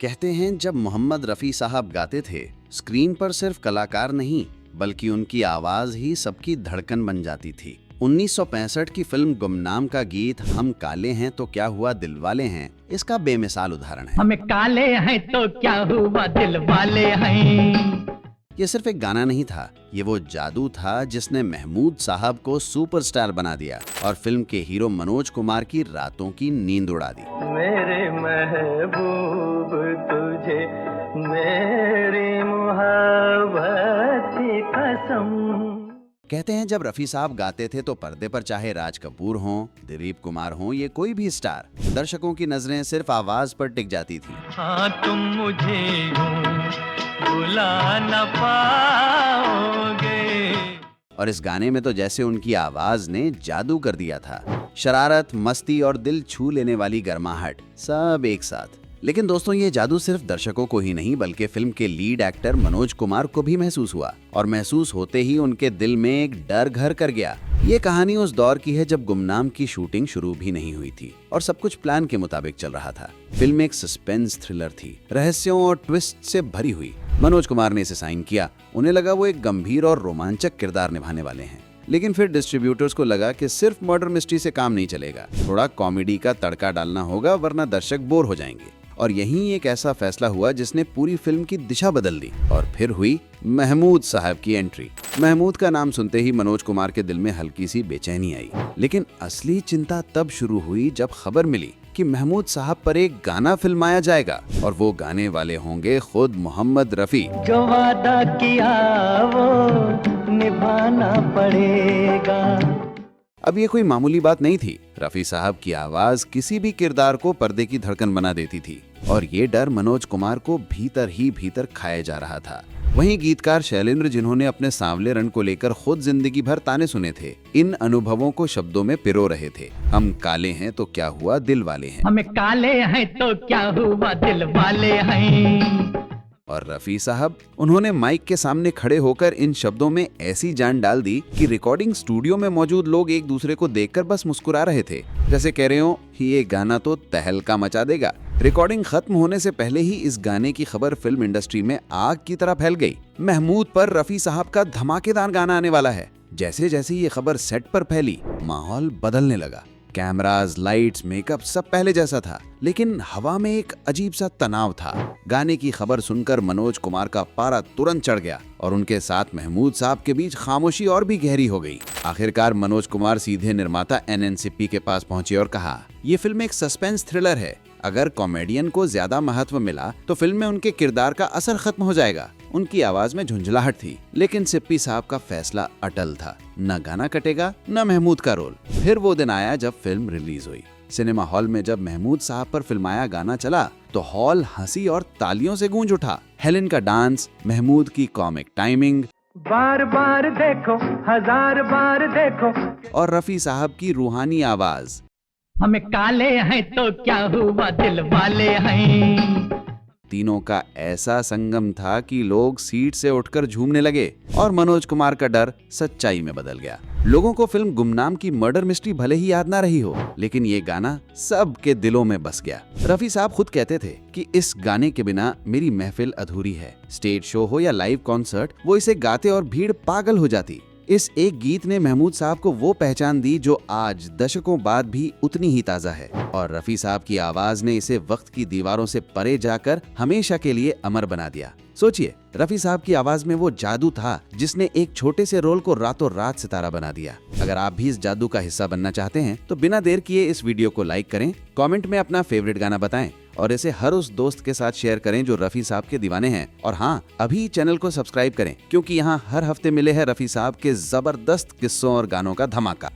कहते हैं जब मोहम्मद रफ़ी साहब गाते थे, स्क्रीन पर सिर्फ कलाकार नहीं बल्कि उनकी आवाज ही सबकी धड़कन बन जाती थी। 1965 की फिल्म गुमनाम का गीत हम काले हैं तो क्या हुआ दिलवाले हैं इसका बेमिसाल उदाहरण है। हम काले हैं तो क्या हुआ दिलवाले हैं। ये सिर्फ एक गाना नहीं था, ये वो जादू था जिसने महमूद साहब को सुपरस्टार बना दिया और फिल्म के हीरो मनोज कुमार की रातों की नींद उड़ा दी। मेरे महबूब तुझे मेरी मुहब्बत की कसम। कहते हैं जब रफ़ी साहब गाते थे तो पर्दे पर चाहे राज कपूर हों, दिलीप कुमार हों, ये कोई भी स्टार, दर्शकों की नजरें सिर्फ आवाज पर टिक जाती थी। हाँ तुम मुझे यूं भुला न पाओगे। और इस गाने में तो जैसे उनकी आवाज ने जादू कर दिया था। शरारत, मस्ती और दिल छू लेने वाली गर्माहट सब एक साथ। लेकिन दोस्तों, ये जादू सिर्फ दर्शकों को ही नहीं बल्कि फिल्म के लीड एक्टर मनोज कुमार को भी महसूस हुआ और महसूस होते ही उनके दिल में एक डर घर कर गया। ये कहानी उस दौर की है जब गुमनाम की शूटिंग शुरू भी नहीं हुई थी और सब कुछ प्लान के मुताबिक चल रहा था। फिल्म एक सस्पेंस थ्रिलर थी, रहस्यों और ट्विस्ट से भरी हुई। मनोज कुमार ने इसे साइन किया। उन्हें लगा वो एक गंभीर और रोमांचक किरदार निभाने वाले हैं। लेकिन फिर डिस्ट्रीब्यूटर्स को लगा कि सिर्फ मर्डर मिस्ट्री से काम नहीं चलेगा, थोड़ा कॉमेडी का तड़का डालना होगा वरना दर्शक बोर हो जाएंगे। और यहीं एक ऐसा फैसला हुआ जिसने पूरी फिल्म की दिशा बदल दी। और फिर हुई महमूद साहब की एंट्री। महमूद का नाम सुनते ही मनोज कुमार के दिल में हल्की सी बेचैनी आई। लेकिन असली चिंता तब शुरू हुई जब खबर मिली कि महमूद साहब पर एक गाना फिल्माया जाएगा और वो गाने वाले होंगे खुद मोहम्मद रफ़ी। जो वादा किया वो निभाना पड़ेगा। अब ये कोई मामूली बात नहीं थी। रफ़ी साहब की आवाज किसी भी किरदार को पर्दे की धड़कन बना देती थी और ये डर मनोज कुमार को भीतर ही भीतर खाया जा रहा था। वहीं गीतकार शैलेंद्र, जिन्होंने अपने सांवले रंग को लेकर खुद जिंदगी भर ताने सुने थे, इन अनुभवों को शब्दों में पिरो रहे थे। हम काले हैं तो क्या हुआ दिल वाले हैं। हम काले हैं तो क्या हुआ दिलवाले हैं। और रफ़ी साहब, उन्होंने माइक के सामने खड़े होकर इन शब्दों में ऐसी जान डाल दी कि रिकॉर्डिंग स्टूडियो में मौजूद लोग एक दूसरे को देखकर बस मुस्कुरा रहे थे, जैसे कह रहे हो ये गाना तो तहलका मचा देगा। रिकॉर्डिंग खत्म होने से पहले ही इस गाने की खबर फिल्म इंडस्ट्री में आग की तरह फैल गई। महमूद पर रफ़ी साहब का धमाकेदार गाना आने वाला है। जैसे जैसे ये खबर सेट पर फैली, माहौल बदलने लगा। कैमरास, लाइट्स, मेकअप सब पहले जैसा था, लेकिन हवा में एक अजीब सा तनाव था। गाने की खबर सुनकर मनोज कुमार का पारा तुरंत चढ़ गया और उनके साथ महमूद साहब के बीच खामोशी और भी गहरी हो गई। आखिरकार मनोज कुमार सीधे निर्माता एनएनसीपी के पास पहुंचे और कहा, ये फिल्म एक सस्पेंस थ्रिलर है। अगर कॉमेडियन को ज्यादा महत्व मिला तो फिल्म में उनके किरदार का असर खत्म हो जाएगा। उनकी आवाज में झुंझलाहट थी, लेकिन सिप्पी साहब का फैसला अटल था। न गाना कटेगा न महमूद का रोल। फिर वो दिन आया जब फिल्म रिलीज हुई। सिनेमा हॉल में जब महमूद साहब पर फिल्माया गाना चला तो हॉल हंसी और तालियों से गूंज उठा। हेलेन का डांस, महमूद की कॉमिक टाइमिंग, बार बार देखो, हजार बार देखो, और रफ़ी साहब की रूहानी आवाज। हम काले हैं तो क्या हुआ दिलवाले हैं। तीनों का ऐसा संगम था कि लोग सीट से उठकर झूमने लगे और मनोज कुमार का डर सच्चाई में बदल गया। लोगों को फिल्म गुमनाम की मर्डर मिस्ट्री भले ही याद ना रही हो, लेकिन ये गाना सबके दिलों में बस गया। रफ़ी साहब खुद कहते थे कि इस गाने के बिना मेरी महफिल अधूरी है। स्टेज शो हो या लाइव कॉन्सर्ट, वो इसे गाते और भीड़ पागल हो जाती। इस एक गीत ने महमूद साहब को वो पहचान दी जो आज दशकों बाद भी उतनी ही ताजा है। और रफ़ी साहब की आवाज ने इसे वक्त की दीवारों से परे जाकर हमेशा के लिए अमर बना दिया। सोचिए, रफ़ी साहब की आवाज में वो जादू था जिसने एक छोटे से रोल को रातों रात सितारा बना दिया। अगर आप भी इस जादू का हिस्सा बनना चाहते हैं तो बिना देर किए इस वीडियो को लाइक करें, कमेंट में अपना फेवरेट गाना बताएं और इसे हर उस दोस्त के साथ शेयर करें जो रफ़ी साहब के दीवाने हैं। और हाँ, अभी चैनल को सब्सक्राइब करें क्योंकि यहाँ हर हफ्ते मिले हैं रफ़ी साहब के जबरदस्त किस्सों और गानों का धमाका।